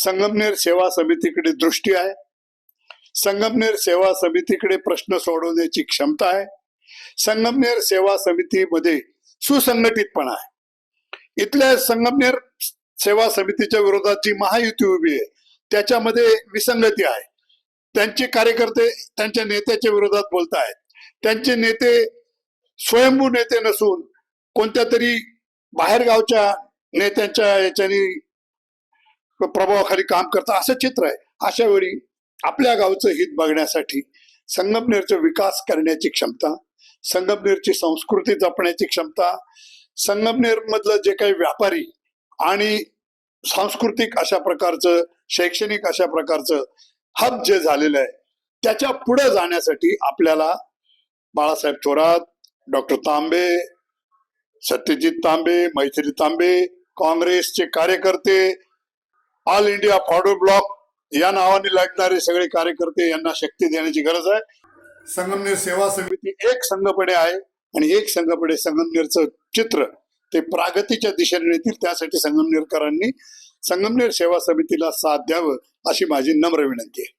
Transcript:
संगमनेर सेवा समितीकडे दृष्टी आहे. संगमनेर सेवा समितीकडे प्रश्न सोडवण्याची क्षमता आहे. संगमनेर सेवा समितीमध्ये सुसंघटितपणा आहे. इथल्या संगमनेर सेवा समितीच्या विरोधात जी महायुती उभी आहे त्याच्यामध्ये विसंगती आहे. त्यांचे कार्यकर्ते त्यांच्या नेत्याच्या विरोधात बोलतायत. त्यांचे नेते स्वयंभू नेते नसून कोणत्या तरी बाहेरगावच्या नेत्यांच्या याच्यानी प्रभावाखाली काम करतात असं चित्र आहे. अशा वेळी आपल्या गावचं हित बघण्यासाठी संगमनेरचा विकास करण्याची क्षमता, संगमनेरची संस्कृती जपण्याची क्षमता, संगमनेर मधलं जे काही व्यापारी आणि सांस्कृतिक अशा प्रकारचं, शैक्षणिक अशा प्रकारचं हब जे झालेलं आहे त्याच्या पुढे जाण्यासाठी आपल्याला बाळासाहेब थोरात, डॉक्टर तांबे, सत्यजित तांबे, मैथिली तांबे, काँग्रेसचे कार्यकर्ते, ऑल इंडिया फॉरवर्ड ब्लॉक या नावाने लागणारे सगळे कार्यकर्ते यांना शक्ती देण्याची गरज आहे. संगमनेर सेवा समिती एक संघपणे आहे आणि एक संघपणे संगमनेरचं चित्र ते प्रगतीच्या दिशेने नेतील. त्यासाठी संगमनेरकरांनी संगमनेर सेवा समितीला साथ द्यावं अशी माझी नम्र विनंती आहे.